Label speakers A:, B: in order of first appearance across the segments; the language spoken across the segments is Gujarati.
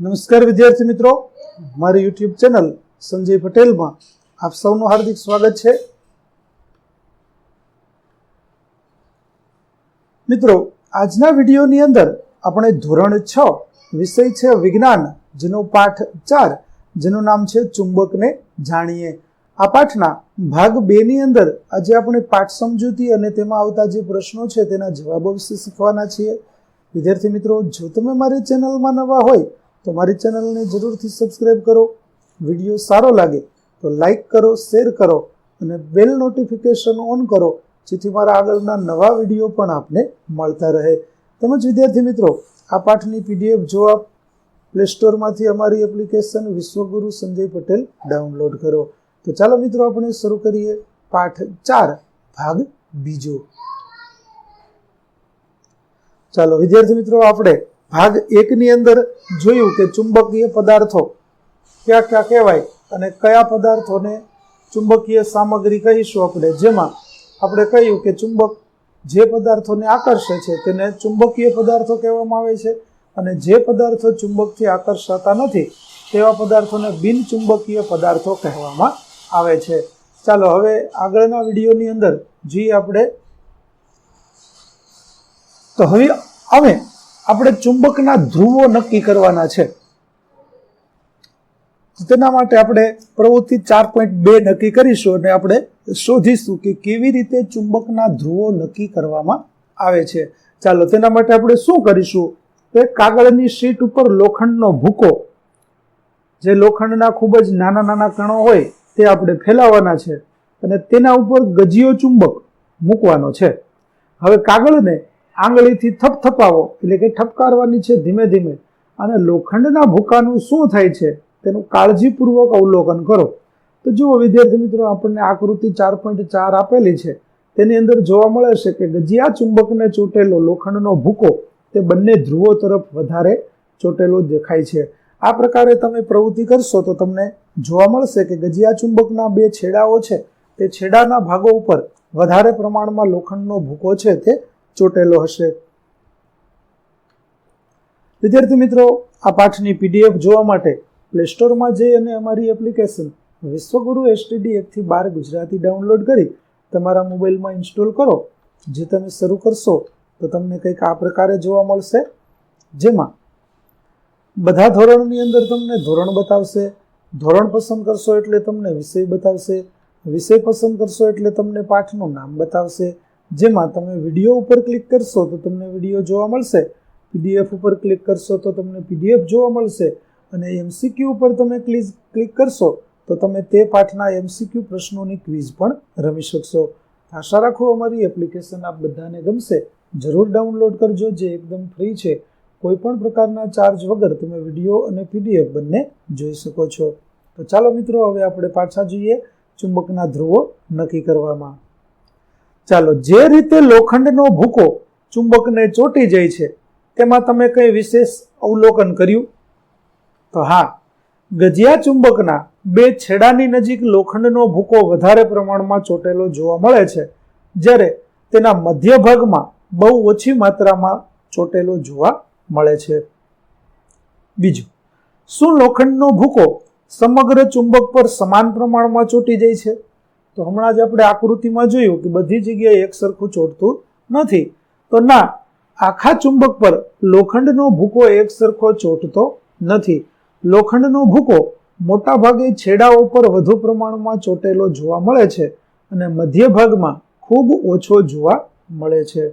A: નમસ્કાર વિદ્યાર્થી મિત્રો, મારી યુટ્યુબ ચેનલ સંજય પટેલમાં આપ સૌનું હાર્દિક સ્વાગત છે. મિત્રો, આજના વિડીયોની અંદર આપણે ધોરણ 6 વિષય છે વિજ્ઞાન, જેનો પાઠ 4 જેનું નામ છે ચુંબકને જાણીએ. આ પાઠના ભાગ 2 ની અંદર આજે આપણે પાઠ સમજૂતી અને તેમાં આવતા જે પ્રશ્નો છે તેના જવાબો વિશે શીખવાના છીએ. વિદ્યાર્થી મિત્રો, જો તમે મારી ચેનલમાં નવા હોય તો મારી ચેનલને જરૂરથી સબસ્ક્રાઇબ કરો. વિડીયો સારો લાગે તો લાઈક કરો, શેર કરો અને બેલ નોટિફિકેશન ઓન કરો, જેથી મારા આગળના નવા વિડીયો પણ આપને મળતા રહે. તેમજ વિદ્યાર્થી મિત્રો, આ પાઠની પીડીએફ જોવા પ્લે સ્ટોરમાંથી અમારી એપ્લિકેશન વિશ્વગુરુ સંજય પટેલ ડાઉનલોડ કરો. તો ચાલો મિત્રો, આપણે શરૂ કરીએ પાઠ 4 ભાગ 2. ચાલો વિદ્યાર્થી મિત્રો, આપણે ભાગ 1 ની અંદર જોયું કે ચુંબકીય પદાર્થો ક્યાં ક્યાં કહેવાય અને કયા પદાર્થોને ચુંબકીય સામગ્રી કહીશું આપણે. જેમાં આપણે કહ્યું કે ચુંબક જે પદાર્થોને આકર્ષે છે તેને ચુંબકીય પદાર્થો કહેવામાં આવે છે, અને જે પદાર્થો ચુંબકથી આકર્ષાતા નથી તેવા પદાર્થોને બિનચુંબકીય પદાર્થો કહેવામાં આવે છે. ચાલો હવે આગળના વિડીયોની અંદર જોઈએ આપણે. તો હવે આપણે ચુંબકના ધ્રુવો નક્કી કરવાના છે. તેના માટે આપણે પ્રવૃત્તિ 4.2 નક્કી કરીશું અને આપણે શોધીશું કે કેવી રીતે ચુંબકના ધ્રુવો નક્કી કરવામાં આવે છે. ચાલો તેના માટે આપણે શું કરીશું કે કાગળની શીટ ઉપર લોખંડનો ભૂકો, જે લોખંડના ખૂબ જ નાના નાના કણો હોય તે આપણે ફેલાવવાના છે અને તેના ઉપર ગજિયો ચુંબક મૂકવાનો છે. હવે કાગળને આંગળીથી થપથપાવો, એટલે કે ઠપકારવાની છે ધીમે ધીમે, અને લોખંડના ભૂકાનું શું થાય છે તેનું કાળજીપૂર્વક અવલોકન કરો. તો જુઓ વિદ્યાર્થી મિત્રો, આપણને આકૃતિ 4.4 આપેલી છે, તેની અંદર જોવા મળે છે કે ગજિયા ચુંબકને ચોટેલો લોખંડનો ભૂકો તે બંને ધ્રુવો તરફ વધારે ચોટેલો દેખાય છે. આ પ્રકારે તમે પ્રવૃત્તિ કરશો તો તમને જોવા મળશે કે ગજિયા ચુંબકના 2 છેડાઓ છે તે છેડાના ભાગો ઉપર વધારે પ્રમાણમાં લોખંડનો ભૂકો છે તે ચોટેલો હશે. વિદ્યાર્થી મિત્રો, આ પાઠની પીડીએફ જોવા માટે પ્લે સ્ટોરમાં જઈ અને અમારી એપ્લિકેશન વિશ્વગુરુ STD 1 થી 12 ગુજરાતી ડાઉનલોડ કરી તમારા મોબાઈલમાં ઇન્સ્ટોલ કરો. જે તમે શરૂ કરશો તો તમને કંઈક આ પ્રકારે જોવા મળશે, જેમાં બધા ધોરણની અંદર તમને ધોરણ બતાવશે. ધોરણ પસંદ કરશો એટલે તમને વિષય બતાવશે. વિષય પસંદ કરશો એટલે તમને પાઠનું નામ બતાવશે. જેમાં તમે વિડીયો ઉપર ક્લિક કરશો તો તમને વિડીયો જોવા મળશે, પીડીએફ ઉપર ક્લિક કરશો તો તમને પીડીએફ જોવા મળશે, અને MCQ ઉપર તમે ક્લિક કરશો તો તમે તે પાઠના MCQ પ્રશ્નોની ક્વિઝ પણ રમી શકશો. આશા રાખું અમારી એપ્લિકેશન આપ બધાને ગમશે. જરૂર ડાઉનલોડ કરજો, જે એકદમ ફ્રી છે. કોઈ પણ પ્રકારના ચાર્જ વગર તમે વિડીયો અને PDF બંને જોઈ શકો છો. તો ચાલો મિત્રો, હવે આપણે પાછા જોઈએ ચુંબકના ધ્રુવો નક્કી કરવામાં. ચાલો, જે રીતે લોખંડનો ભૂકો ચુંબકને ચોંટી જાય છે તેમાં તમે કઈ વિશેષ અવલોકન કર્યું? તો હા, ગજિયા ચુંબકના 2 છેડાની નજીક લોખંડનો ભૂકો વધારે પ્રમાણમાં ચોંટેલો જોવા મળે છે, જ્યારે તેના મધ્ય ભાગમાં બહુ ઓછી માત્રામાં ચોંટેલો જોવા મળે છે. બીજું, શું લોખંડનો ભૂકો સમગ્ર ચુંબક પર સમાન પ્રમાણમાં ચોંટી જાય છે? તો હમણાં જ આપણે આકૃતિમાં જોયું કે બધી જગ્યાએ એક સરખું ચોંટતું નથી. તો ના, આખા ચુંબક પર લોખંડનો ભૂકો એક સરખો ચોંટતો નથી. લોખંડનો ભૂકો મોટા ભાગે છેડાઓ પર વધુ પ્રમાણમાં ચોંટેલો જોવા મળે છે અને મધ્ય ભાગમાં ખૂબ ઓછો જોવા મળે છે.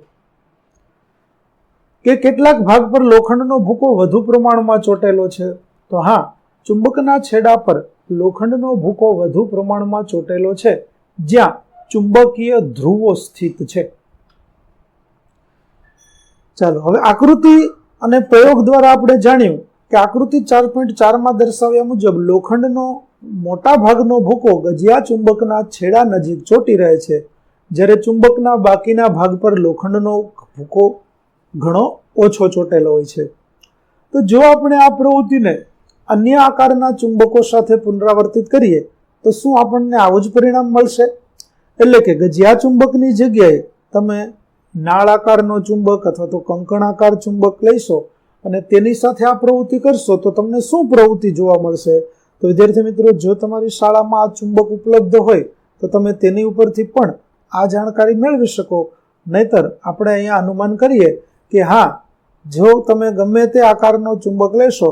A: કે કેટલાક ભાગ પર લોખંડનો ભૂકો વધુ પ્રમાણમાં ચોંટેલો છે? તો હા, ચુંબકના છેડા પર લોખંડનો ભૂકો વધુ પ્રમાણમાં ચોંટેલો છે જ્યાં ચુંબકીય ધ્રુવો સ્થિત છે. ચાલો હવે આકૃતિ અને પ્રયોગ દ્વારા આપણે જાણ્યું કે આકૃતિ 4.4 માં દર્શાવ્યા મુજબ લોખંડનો મોટા ભાગનો ભૂકો ગજિયા ચુંબકના છેડા નજીક ચોંટી રહે છે, જ્યારે ચુંબકના બાકીના ભાગ પર લોખંડનો ભૂકો ઘણો ઓછો ચોંટેલો હોય છે. તો જો આપણે આ પ્રવૃત્તિને અન્ય આકારના ચુંબકો સાથે પુનરાવર્તિત કરીએ તો શું આપણને આવું જ પરિણામ મળશે? એટલે કે ગજિયા ચુંબકની જગ્યાએ તમે નાળ આકારનો ચુંબક અથવા તો કંકણાકાર ચુંબક લઈશો અને તેની સાથે આ પ્રવૃત્તિ કરશો તો તમને શું પ્રવૃત્તિ જોવા મળશે? તો વિદ્યાર્થી મિત્રો, જો તમારી શાળામાં આ ચુંબક ઉપલબ્ધ હોય તો તમે તેની ઉપરથી પણ આ જાણકારી મેળવી શકો. નહીતર આપણે અહીંયા અનુમાન કરીએ કે હા, જો તમે ગમે તે આકારનો ચુંબક લેશો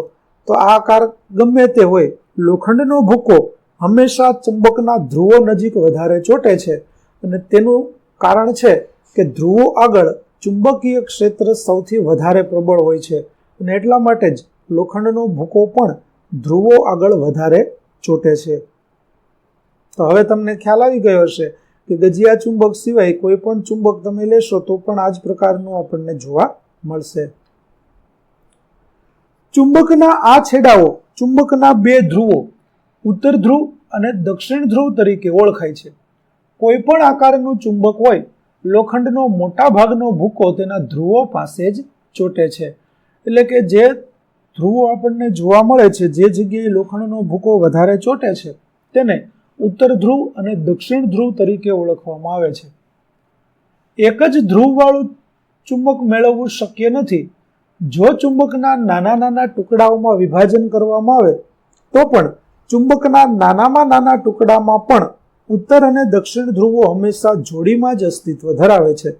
A: તો આ આકાર ગમે તે હોય, લોખંડનો ભૂકો હંમેશા ચુંબકના ધ્રુવો નજીક વધારે ચોંટે છે. અને તેનું કારણ છે કે ધ્રુવો આગળ ચુંબકીય ક્ષેત્ર સૌથી વધારે પ્રબળ હોય છે, અને એટલા માટે જ લોખંડનો ભૂકો પણ ધ્રુવો આગળ વધારે ચોંટે છે. તો હવે તમને ખ્યાલ આવી ગયો હશે કે ગજિયા ચુંબક સિવાય કોઈ પણ ચુંબક તમે લેશો તો પણ આ જ પ્રકારનું આપણને જોવા મળશે. ચુંબકના આ છેડાઓ ચુંબકના બે ધ્રુવો ઉત્તર ધ્રુવ અને દક્ષિણ ધ્રુવ તરીકે ઓળખાય છે. કોઈ પણ આકારનું ચુંબક હોય, લોખંડનો મોટા ભાગનો ભૂકો તેના ધ્રુવો પાસે જ ચોંટે છે. એટલે કે જે ધ્રુવો આપણને જોવા મળે છે, જે જગ્યાએ લોખંડનો ભૂકો વધારે ચોંટે છે, તેને ઉત્તર ધ્રુવ અને દક્ષિણ ધ્રુવ તરીકે ઓળખવામાં આવે છે. એક જ ધ્રુવવાળું ચુંબક મેળવવું શક્ય નથી. જો ચુંબકના નાના નાના ટુકડાઓમાં વિભાજન કરવામાં આવે તો પણ ચુંબકના નાનામાં નાના ટુકડામાં પણ ઉત્તર અને દક્ષિણ ધ્રુવો હંમેશા જોડીમાં જ અસ્તિત્વ ધરાવે છે.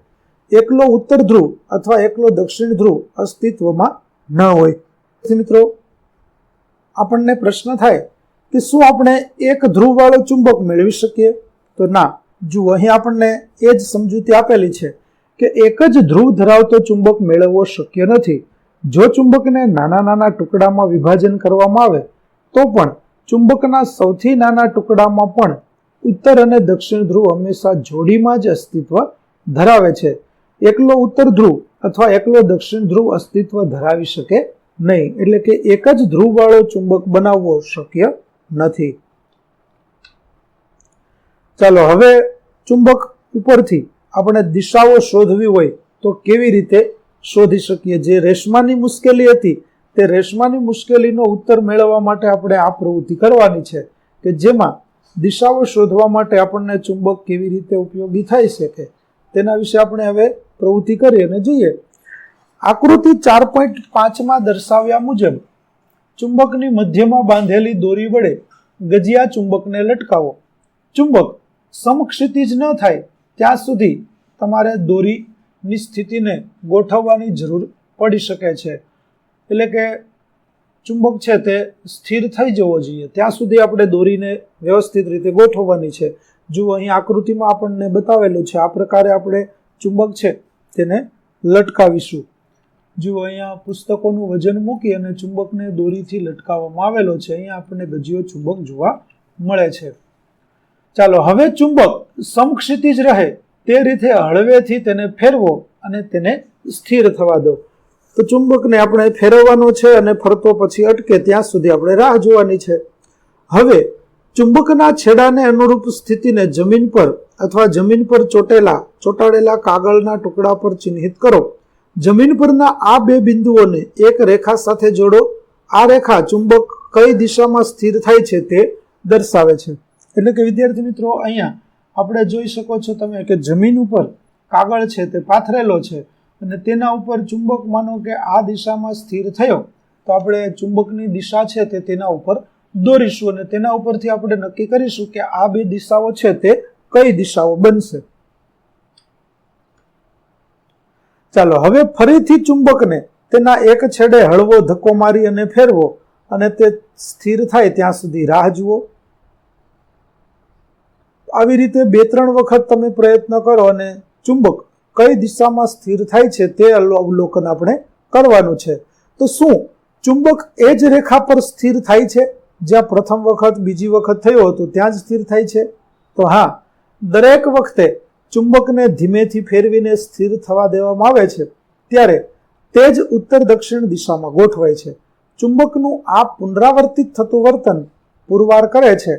A: એકલો ઉત્તર ધ્રુવ અથવા એકલો દક્ષિણ ધ્રુવ અસ્તિત્વમાં ન હોય. મિત્રો, આપણને પ્રશ્ન થાય કે શું આપણે એક ધ્રુવવાળો ચુંબક મેળવી શકીએ? તો ના. જુઓ, અહીં આપણને એ જ સમજૂતી આપેલી છે કે એક જ ધ્રુવ ધરાવતો ચુંબક મેળવવો શક્ય નથી. જો ચુંબકને નાના નાના ટુકડામાં વિભાજન કરવામાં આવે તો પણ ચુંબકના સૌથી નાના ટુકડામાં પણ ઉત્તર અને દક્ષિણ ધ્રુવ હંમેશા જોડીમાં જ અસ્તિત્વ ધરાવે છે. એકલો ઉત્તર ધ્રુવ અથવા એકલો દક્ષિણ ધ્રુવ અસ્તિત્વ ધરાવી શકે નહીં. એટલે કે એક જ ધ્રુવવાળો ચુંબક બનાવવો શક્ય નથી. ચાલો, હવે ચુંબક ઉપરથી આપણે દિશાઓ શોધવી હોય તો કેવી રીતે શોધી શકીએ? જે રેશમાની મુશ્કેલી હતી તે રેશમાની મુશ્કેલીનો ઉત્તર મેળવવા માટે આપણે આ પ્રવૃત્તિ કરવાની છે કે જેમાં દિશાઓ શોધવા માટે આપણને ચુંબક કેવી રીતે ઉપયોગી થઈ શકે તેના વિશે આપણે હવે પ્રવૃત્તિ કરીએ અને જોઈએ. આકૃતિ 4.5માં દર્શાવ્યા મુજબ ચુંબકની મધ્યમાં બાંધેલી દોરી વડે ગજિયા ચુંબકને લટકાવો. ચુંબક સમક્ષિતિજ ન થાય ત્યાં સુધી તમારે દોરીની સ્થિતિને ગોઠવવાની જરૂર પડી શકે છે. એટલે કે ચુંબક છે તે સ્થિર થઈ જવો જોઈએ ત્યાં સુધી આપણે દોરીને વ્યવસ્થિત રીતે ગોઠવવાની છે. જુઓ, અહીં આકૃતિમાં આપણને બતાવેલું છે આ પ્રકારે આપણે ચુંબક છે તેને લટકાવીશું. જુઓ, અહીંયા પુસ્તકોનું વજન મૂકી અને ચુંબકને દોરીથી લટકાવવામાં આવેલો છે. અહીંયા આપણને ગજિયો ચુંબક જોવા મળે છે. ચાલો, હવે ચુંબક સમક્ષિતિજ રહે તે રીતે હળવેથી તેને ફેરવો અને તેને સ્થિર થવા દો. તો ચુંબકને આપણે ફેરવવાનો છે અને ફરતો પછી અટકે ત્યાં સુધી આપણે રાહ જોવાની છે. હવે ચુંબકના છેડાને અનુરૂપ સ્થિતિને જમીન પર અથવા જમીન પર ચોંટાડેલા કાગળના ટુકડા પર ચિહ્નિત કરો. જમીન પરના આ બે બિંદુઓને એક રેખા સાથે જોડો. આ રેખા ચુંબક કઈ દિશામાં સ્થિર થાય છે તે દર્શાવે છે. એટલે કે વિદ્યાર્થી મિત્રો, અહીંયા આપણે જોઈ શકો છો તમે કે જમીન ઉપર કાગળ છે તે પાથરેલો છે અને તેના ઉપર ચુંબક માનો કે આ દિશામાં સ્થિર થયો તો આપણે ચુંબકની દિશા છે તે તેના ઉપર દોરીશું અને તેના ઉપરથી આપણે નક્કી કરીશું કે આ બે દિશાઓ છે તે કઈ દિશાઓ બનશે. ચાલો, હવે ફરીથી ચુંબકને તેના એક છેડે હળવો ધક્કો મારી અને ફેરવો અને તે સ્થિર થાય ત્યાં સુધી રાહ જુઓ. આવી રીતે 2-3 વખત તમે પ્રયત્ન કરો અને ચુંબક કઈ દિશામાં સ્થિર થાય છે તે અવલોકન આપણે કરવાનું છે. તો શું ચુંબક એ જ રેખા પર સ્થિર થાય છે જ્યાં પ્રથમ વખત બીજી વખત થયો હતો ત્યાં જ સ્થિર થાય છે? તો હા, દરેક વખતે ચુંબકને ધીમેથી ફેરવીને સ્થિર થવા દેવામાં આવે છે ત્યારે તે જ ઉત્તર દક્ષિણ દિશામાં ગોઠવાય છે. ચુંબકનું આ પુનરાવર્તિત થતું વર્તન પુરવાર કરે છે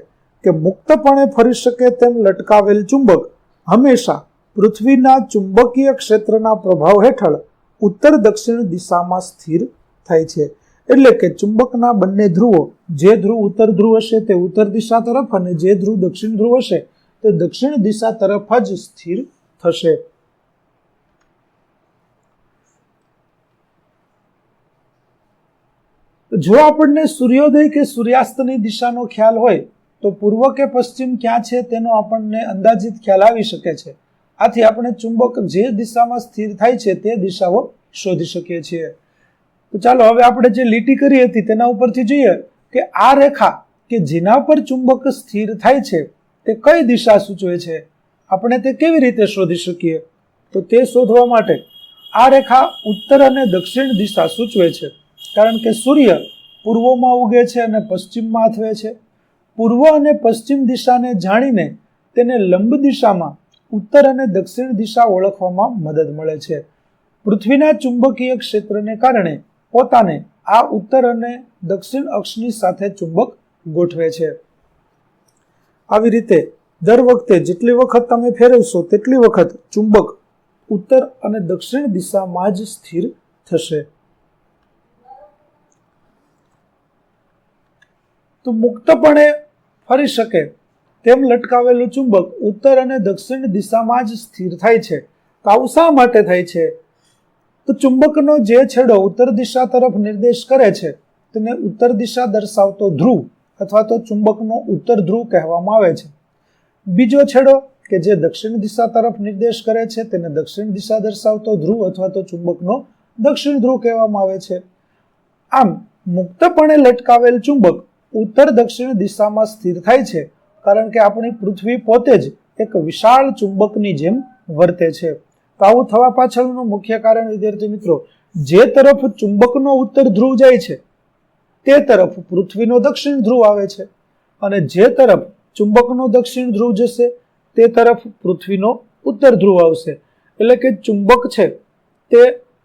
A: કે મુક્તપણે ફરી શકે તેમ લટકાવેલ ચુંબક હંમેશા પૃથ્વીના ચુંબકીય ક્ષેત્રના પ્રભાવ હેઠળ ઉત્તર દક્ષિણ દિશામાં સ્થિર થાય છે. એટલે કે ચુંબકના બંને ધ્રુવો, જે ધ્રુવ ઉત્તર ધ્રુવ હશે તે ઉત્તર દિશા તરફ અને જે ધ્રુવ દક્ષિણ ધ્રુવ હશે તે દક્ષિણ દિશા તરફ જ સ્થિર થશે. જો આપણને સૂર્યોદય કે સૂર્યાસ્તની દિશાનો ખ્યાલ હોય તો પૂર્વ કે પશ્ચિમ ક્યાં છે તેનો આપણને અંદાજિત ખ્યાલ આવી શકે છે. આથી આપણે ચુંબક જે દિશામાં સ્થિર થાય છે તે દિશાઓ શોધી શકીએ છીએ. તો ચાલો હવે આપણે જે લીટી કરી હતી તેના ઉપરથી જોઈએ કે આ રેખા કે જેના પર ચુંબક સ્થિર થાય છે તે કઈ દિશા સૂચવે છે. આપણે તે કેવી રીતે શોધી શકીએ? તો તે શોધવા માટે આ રેખા ઉત્તર અને દક્ષિણ દિશા સૂચવે છે, કારણ કે સૂર્ય પૂર્વમાં ઉગે છે અને પશ્ચિમમાં આથવે છે. પૂર્વ અને પશ્ચિમ દિશાને જાણીને તેને લંબ દિશામાં ઉત્તર અને દક્ષિણ દિશા ઓળખવામાં મદદ મળે છે. પૃથ્વીના ચુંબકીય ક્ષેત્રને કારણે પોતાને આ ઉત્તર અને દક્ષિણ અક્ષની સાથે ચુંબક ગોઠવે છે. આવી રીતે દર વખતે જેટલી વખત તમે ફેરવશો તેટલી વખત ચુંબક ઉત્તર અને દક્ષિણ દિશામાં જ સ્થિર થશે. તો મુક્તપણે ફરી શકે તેમ લટકાવેલું ચુંબક ઉત્તર અને દક્ષિણ દિશામાં જ સ્થિર થાય છે. તો આવું શા માટે થાય છે? તો ચુંબકનો જે છેડો ઉત્તર દિશા તરફ નિર્દેશ કરે છે તેને ઉત્તર દિશા દર્શાવતો ધ્રુવ અથવા તો ચુંબકનો ઉત્તર ધ્રુવ કહેવામાં આવે છે. બીજો છેડો કે જે દક્ષિણ દિશા તરફ નિર્દેશ કરે છે તેને દક્ષિણ દિશા દર્શાવતો ધ્રુવ અથવા તો ચુંબકનો દક્ષિણ ધ્રુવ કહેવામાં આવે છે. આમ મુક્તપણે લટકાવેલ ચુંબક ઉત્તર દક્ષિણ દિશામાં સ્થિર થાય છે, કારણ કે આપણી પૃથ્વી પોતે જ એક વિશાળ ચુંબકની જેમ વર્તે છે. તો આવું થવા પાછળનું મુખ્ય કારણ વિદ્યાર્થી મિત્રો, જે તરફ ચુંબકનો ઉત્તર ધ્રુવ જાય છે તે તરફ પૃથ્વીનો દક્ષિણ ધ્રુવ આવે છે, અને જે તરફ ચુંબકનો દક્ષિણ ધ્રુવ જશે તે તરફ પૃથ્વીનો ઉત્તર ધ્રુવ આવશે. એટલે કે ચુંબક છે તે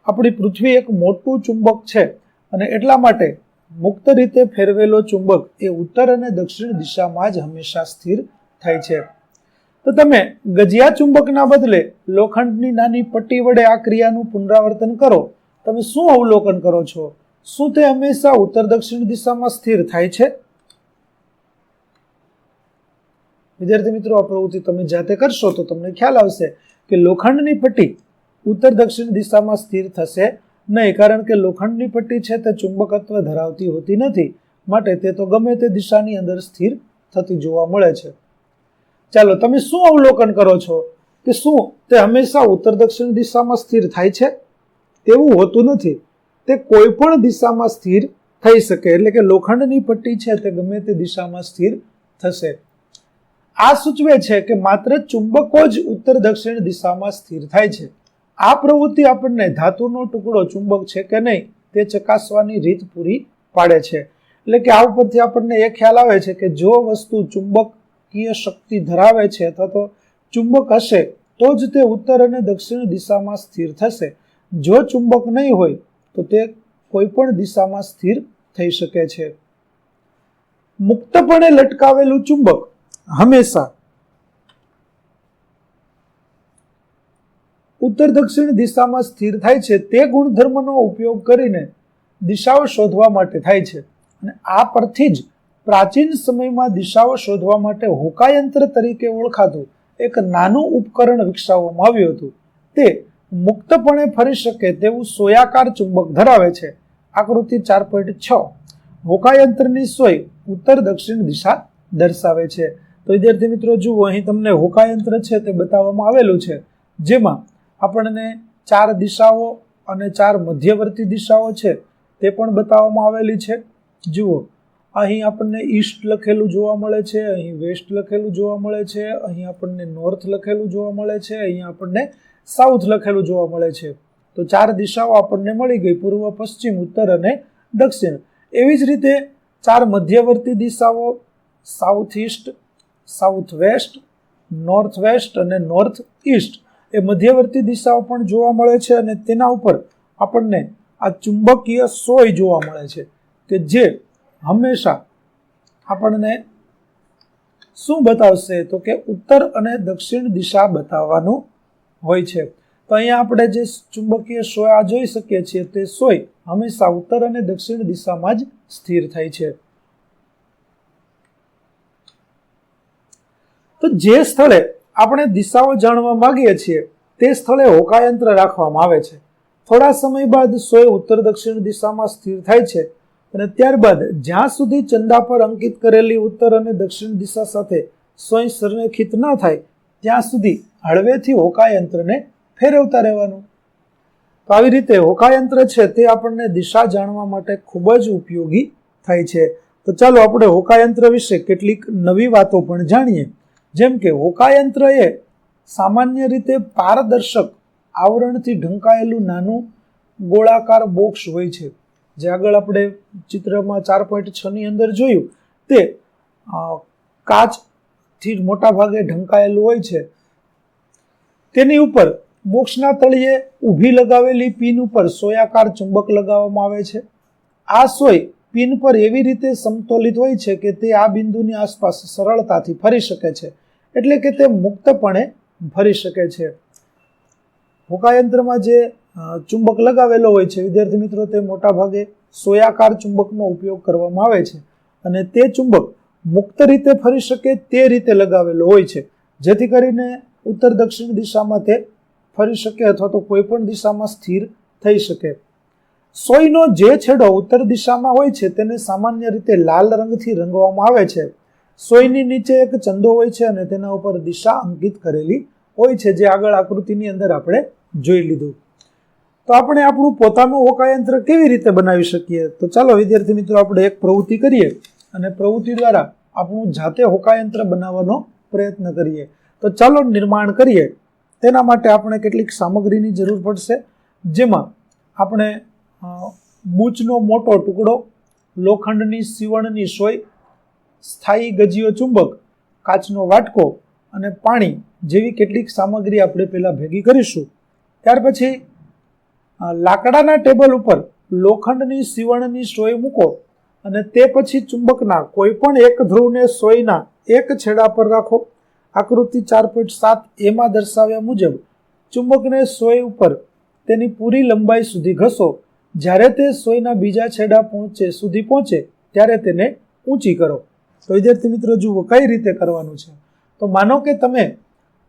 A: આપણી પૃથ્વી એક મોટું ચુંબક છે, અને એટલા માટે મુક્ત રીતે ફેરવેલો ચુંબક એ ઉત્તર અને દક્ષિણ દિશામાં જ હંમેશા સ્થિર થાય છે. તો તમે ગજિયા ચુંબકના બદલે લોખંડની નાની પટ્ટી વડે આ ક્રિયાનું પુનરાવર્તન કરો. તમે શું અવલોકન કરો છો? શું તે હંમેશા ઉત્તર દક્ષિણ દિશામાં સ્થિર થાય છે? વિદ્યાર્થી મિત્રો, આ પ્રવૃત્તિ તમે જાતે કરશો તો તમને ખ્યાલ આવશે કે લોખંડની પટ્ટી ઉત્તર દક્ષિણ દિશામાં સ્થિર થશે નહીં, કારણ કે લોખંડની પટ્ટી છે તે ચુંબકત્વ ધરાવતી હોતી નથી, માટે તે તો ગમે તે દિશાની અંદર સ્થિર થતી જોવા મળે છે. ચાલો, તમે શું અવલોકન કરો છો કે શું તે હંમેશા ઉત્તર દક્ષિણ દિશામાં સ્થિર થાય છે? તેવું હોતું નથી. તે કોઈ પણ દિશામાં સ્થિર થઈ શકે. એટલે કે લોખંડની પટ્ટી છે તે ગમે તે દિશામાં સ્થિર થશે. આ સૂચવે છે કે માત્ર ચુંબકો જ ઉત્તર દક્ષિણ દિશામાં સ્થિર થાય છે. આ પ્રવૃત્તિ આપણને ધાતુનો ટુકડો ચુંબક છે કે નહીં તે ચકાસવાની રીત પૂરી પાડે છે. એટલે કે આ ઉપરથી આપણને એ ખ્યાલ આવે છે કે જો વસ્તુ ચુંબકીય શક્તિ ધરાવે છે અથવા તો ચુંબક હશે તો જ તે ઉત્તર અને દક્ષિણ દિશામાં સ્થિર થશે. જો ચુંબક નહીં હોય તો તે કોઈ પણ દિશામાં સ્થિર થઈ શકે છે. મુક્તપણે લટકાવેલું ચુંબક હંમેશા ઉત્તર દક્ષિણ દિશામાં સ્થિર થાય છે. તે ગુણધર્મનો ઉપયોગ કરીને દિશાઓ શોધવા માટે થાય છે. અને આ પરથી જ પ્રાચીન સમયમાં દિશાઓ શોધવા માટે હોકાયંત્ર તરીકે ઓળખાતું એક નાનું ઉપકરણ વિકસાવવામાં આવ્યું હતું. તે મુક્તપણે ફરી શકે તેવું સોયાકાર ચુંબક ધરાવે છે. આકૃતિ 4.6 હોકાયંત્રની સોય ઉત્તર દક્ષિણ દિશા દર્શાવે છે. તો વિદ્યાર્થી મિત્રો જુઓ, અહીં તમને હોકાયંત્ર છે તે બતાવવામાં આવેલું છે, જેમાં આપણને 4 દિશાઓ અને 4 મધ્યવર્તી દિશાઓ છે તે પણ બતાવવામાં આવેલી છે. જુઓ, અહીં આપણને ઈસ્ટ લખેલું જોવા મળે છે, અહીં વેસ્ટ લખેલું જોવા મળે છે, અહીં આપણને નોર્થ લખેલું જોવા મળે છે, અહીં આપણને સાઉથ લખેલું જોવા મળે છે. તો 4 દિશાઓ આપણને મળી ગઈ, પૂર્વ, પશ્ચિમ, ઉત્તર અને દક્ષિણ. એવી જ રીતે 4 મધ્યવર્તી દિશાઓ south East, south waste, north waste અને નોર્થ ઈસ્ટ એ મધ્યવર્તી દિશાઓ પણ જોવા મળે છે. અને તેના ઉપર આપણને આ ચુંબકીય સોય જોવા મળે છે કે જે હંમેશા આપણને શું બતાવશે તો કે ઉત્તર અને દક્ષિણ દિશા બતાવવાનું હોય છે. તો અહીંયા આપણે જે ચુંબકીય સોય જોઈ શકીએ છીએ તે સોય હંમેશા ઉત્તર અને દક્ષિણ દિશામાં જ સ્થિર થાય છે. તો જે સ્થળે આપણે દિશાઓ જાણવા માંગીએ છીએ તે સ્થળે હોકાયંત્ર રાખવામાં આવે છે. થોડા સમય બાદ સોય ઉત્તર દક્ષિણ દિશામાં સ્થિર થાય છે. અને ત્યારબાદ જ્યાં સુધી ચંદા પર અંકિત કરેલી ઉત્તર અને દક્ષિણ દિશા સાથે સોય સંરેખિત ન થાય ત્યાં સુધી હળવેથી હોકાયંત્રને ફેરવતા રહેવાનું. તો આવી રીતે હોકાયંત્ર છે તે આપણને દિશા જાણવા માટે ખૂબ જ ઉપયોગી થાય છે. તો ચાલો આપણે હોકાયંત્ર વિશે કેટલીક નવી વાતો પણ જાણીએ. જેમ કે હોકાયંત્ર એ સામાન્ય રીતે પારદર્શક આવરણથી ઢંકાયેલું નાનું ગોળાકાર બોક્સ હોય છે. જે આગળ આપણે ચિત્રમાં 4.6 ની અંદર જોયું તે કાચથી મોટા ભાગે ઢંકાયેલું હોય છે. તેની ઉપર બોક્સના તળિયે ઊભી લગાવેલી પિન ઉપર સોયાકાર ચુંબક લગાવવામાં આવે છે. આ સોય પિન પર એવી રીતે સમતોલિત હોય છે કે તે આ બિંદુની આસપાસ સરળતાથી ફરી શકે છે, એટલે કે તે મુક્તપણે ફરી શકે છે. હોકાયંત્રમાં જે ચુંબક લગાવેલો હોય છે વિદ્યાર્થી મિત્રો, તે મોટા ભાગે સોયાકાર ચુંબકનો ઉપયોગ કરવામાં આવે છે અને તે ચુંબક મુક્ત રીતે ફરી શકે તે રીતે લગાવેલો હોય છે, જેથી કરીને ઉત્તર દક્ષિણ દિશામાં તે ફરી શકે અથવા તો કોઈ પણ દિશામાં સ્થિર થઈ શકે. સોયનો જે છેડો ઉત્તર દિશામાં હોય છે તેને સામાન્ય રીતે લાલ રંગથી રંગવામાં આવે છે. સોયની નીચે એક ચંદો હોય છે અને તેના ઉપર દિશા અંકિત કરેલી હોય છે, જે આગળ આકૃતિની અંદર આપણે જોઈ લીધું. તો આપણે આપણું પોતાનું હોકાયંત્ર કેવી રીતે બનાવી શકીએ? તો ચાલો વિદ્યાર્થી મિત્રો આપણે એક પ્રવૃત્તિ કરીએ અને પ્રવૃત્તિ દ્વારા આપણું જાતે હોકાયંત્ર બનાવવાનો પ્રયત્ન કરીએ. તો ચાલો નિર્માણ કરીએ. તેના માટે આપણે કેટલીક સામગ્રીની જરૂર પડશે, જેમાં આપણે બૂચનો મોટો ટુકડો, લોખંડની સીવણની સોય, સ્થાયી ગજીયો ચુંબક, કાચનો વાટકો અને પાણી જેવી કેટલીક સામગ્રી આપણે પહેલાં ભેગી કરીશું. ત્યાર પછી લાકડાના ટેબલ ઉપર લોખંડની સીવણની સોય મૂકો અને તે પછી ચુંબકના કોઈ પણ એક ધ્રુવને સોયના એક છેડા પર રાખો. આકૃતિ 4.7 એમાં દર્શાવ્યા મુજબ ચુંબકને સોય ઉપર તેની પૂરી લંબાઈ સુધી ઘસો. જ્યારે તે સોયના બીજા છેડા સુધી પહોંચે ત્યારે તેને ઊંચી કરો. તો વિદ્યાર્થી મિત્રો જુઓ કઈ રીતે કરવાનું છે. તો માનો કે તમે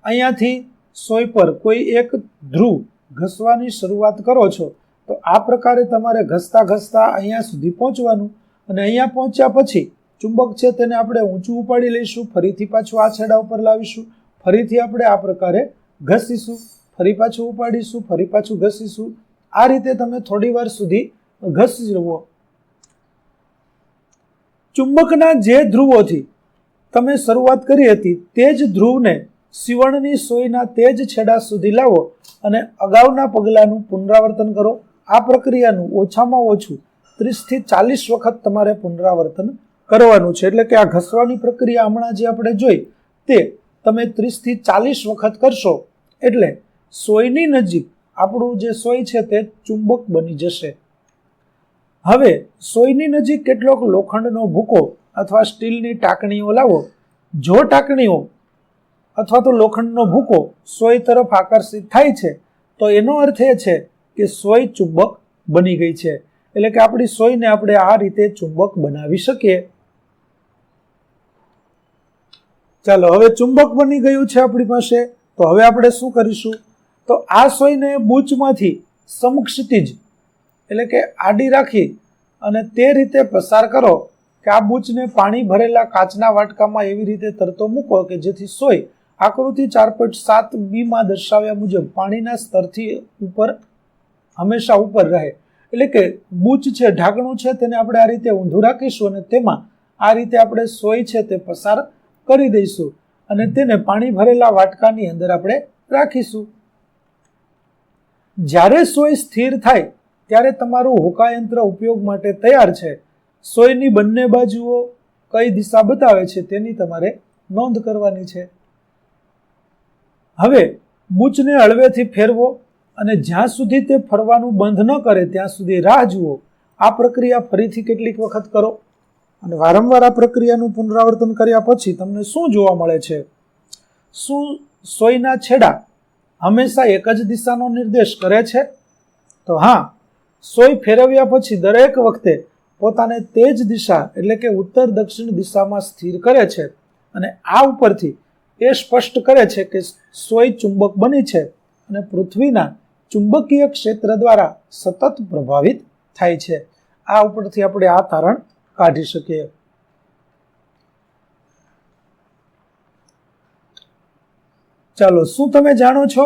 A: અહીંયાથી સોય પર કોઈ એક ધ્રુવ ઘસવાની શરૂઆત કરો છો, તો આ પ્રકારે તમારે ઘસતા ઘસતા અહીંયા સુધી પહોંચવાનું અને અહીંયા પહોંચ્યા પછી ચુંબક છે તેને આપણે ઊંચું ઉપાડી લઈશું, ફરીથી પાછું આ છેડા ઉપર લાવીશું, ફરીથી આપણે આ પ્રકારે ઘસીશું, ફરી પાછું ઉપાડીશું, ફરી પાછું ઘસીશું. આ રીતે તમે થોડી વાર સુધી ઘસી જવો. ચુંબકના જે ધ્રુવોથી તમે શરૂઆત કરી હતી તે જ ધ્રુવને સીવણની સોયના તે જ છેડા સુધી લાવો અને અગાઉના પગલાંનું પુનરાવર્તન કરો. આ પ્રક્રિયાનું ઓછામાં ઓછું 30 થી 40 વખત તમારે પુનરાવર્તન કરવાનું છે. એટલે કે આ ઘસવાની પ્રક્રિયા હમણાં જે આપણે જોઈ તે તમે 30 થી 40 વખત કરશો એટલે સોયની નજીક આપણું જે સોય છે તે ચુંબક બની જશે. હવે સોયની નજીક કેટલોક લોખંડનો ભૂકો અથવા સ્ટીલની ટાંકણીઓ લાવો. જો ટાંકણીઓ અથવા તો લોખંડનો ભૂકો સોય તરફ આકર્ષિત થાય છે તો એનો અર્થ એ છે કે સોય ચુંબક બની ગઈ છે. એટલે કે આપણી સોયને આપણે આ રીતે ચુંબક બનાવી શકીએ. ચાલો, હવે ચુંબક બની ગયું છે આપણી પાસે. તો હવે આપણે શું કરીશું? તો આ સોયને બૂચમાંથી સમક્ષિતિજ એટલે કે આડી રાખી અને તે રીતે પસાર કરો કે આ બૂચને પાણી ભરેલા કાચના વાટકામાં એવી રીતે તરતો મૂકો કે જેથી સોય આકૃતિ 4.7b માં દર્શાવ્યા મુજબ પાણીના સ્તરથી ઉપર હંમેશા ઉપર રહે. એટલે કે બૂચ છે, ઢાંકણું છે, તેને આપણે આ રીતે ઊંધું રાખીશું અને તેમાં આ રીતે આપણે સોય છે તે પસાર કરી દઈશું અને તેને પાણી ભરેલા વાટકાની અંદર આપણે રાખીશું. જ્યારે સોય સ્થિર થાય ત્યારે તમારું હોકાયંત્ર ઉપયોગ માટે તૈયાર છે. સોયની બંને બાજુઓ કઈ દિશા બતાવે છે તેની તમારે નોંધ કરવાની છે. હવે બૂચને હળવેથી ફેરવો અને જ્યાં સુધી તે ફરવાનું બંધ ન કરે ત્યાં સુધી રાહ જુઓ. આ પ્રક્રિયા ફરીથી કેટલીક વખત કરો અને વારંવાર આ પ્રક્રિયાનું પુનરાવર્તન કર્યા પછી તમને શું જોવા મળે છે? શું સોયના છેડા હંમેશા એક જ દિશાનો નિર્દેશ કરે છે? તો હા, સોય ફેરવ્યા પછી દરેક વખતે પોતાને તે જ દિશા એટલે કે ઉત્તર દક્ષિણ દિશામાં સ્થિર કરે છે અને આ ઉપરથી એ સ્પષ્ટ કરે છે કે સોય ચુંબક બની છે અને પૃથ્વીના ચુંબકીય ક્ષેત્ર દ્વારા સતત પ્રભાવિત થાય છે. આ ઉપરથી આપણે આ તારણ કાઢી શકીએ. ચાલો, શું તમે જાણો છો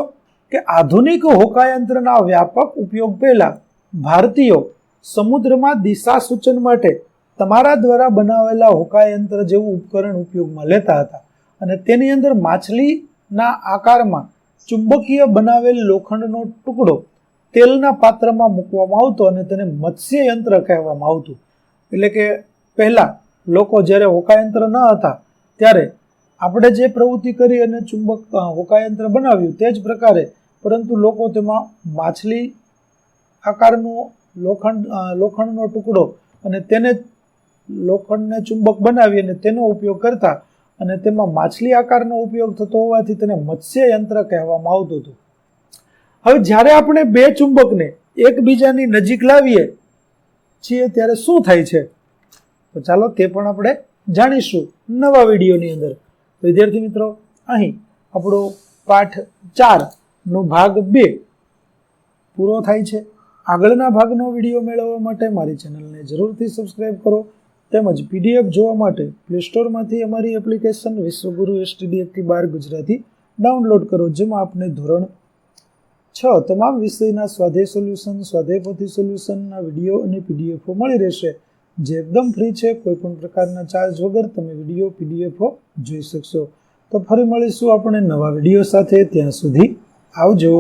A: કે આધુનિક હોકાયંત્રના વ્યાપક ઉપયોગ પહેલા ભારતીયો સમુદ્રમાં દિશા સૂચન માટે તમારા દ્વારા બનાવેલા હોકાયંત્ર જેવું ઉપકરણ ઉપયોગમાં લેતા હતા અને તેની અંદર માછલીના આકારમાં ચુંબકીય બનાવેલ લોખંડનો ટુકડો તેલના પાત્રમાં મૂકવામાં આવતો અને તેને મત્સ્ય યંત્ર કહેવામાં આવતું. એટલે કે પહેલા લોકો જ્યારે હોકાયંત્ર ન હતા ત્યારે આપણે જે પ્રવૃત્તિ કરી અને હોકાયંત્ર બનાવ્યું તે જ પ્રકારે, પરંતુ લોકો તેમાં માછલી આકારનો લોખંડનો ટુકડો અને તેને લોખંડને ચુંબક બનાવી અને તેનો ઉપયોગ કરતા અને તેમાં માછલી આકારનો ઉપયોગ થતો હોવાથી તેને મત્સ્ય યંત્ર કહેવામાં આવતું હતું. હવે જ્યારે આપણે બે ચુંબકને એકબીજાની નજીક લાવીએ છીએ ત્યારે શું થાય છે, તો ચાલો તે પણ આપણે જાણીશું નવા વિડીયોની અંદર. તો વિદ્યાર્થી મિત્રો, અહીં આપણો પાઠ 4નો ભાગ 2 પૂરો થાય છે. આગળના ભાગનો વિડીયો મેળવવા માટે મારી ચેનલને જરૂરથી સબસ્ક્રાઇબ કરો તેમજ PDF જોવા માટે પ્લે સ્ટોરમાંથી અમારી એપ્લિકેશન વિશ્વગુરુ STD 1-12 ગુજરાતી ડાઉનલોડ કરો, જેમાં આપને ધોરણ 6 તમામ વિષયના સ્વાધ્યાય સોલ્યુશન, સ્વાધ્યાય પોથી સોલ્યુશનના વિડીયો અને PDF મળી રહેશે, જે એકદમ ફ્રી છે. કોઈ પણ પ્રકારના ચાર્જ વગર તમે વિડીયો PDF જોઈ શકશો. તો ફરી મળીશું આપણે નવા વિડીયો સાથે. ત્યાં સુધી આવજો.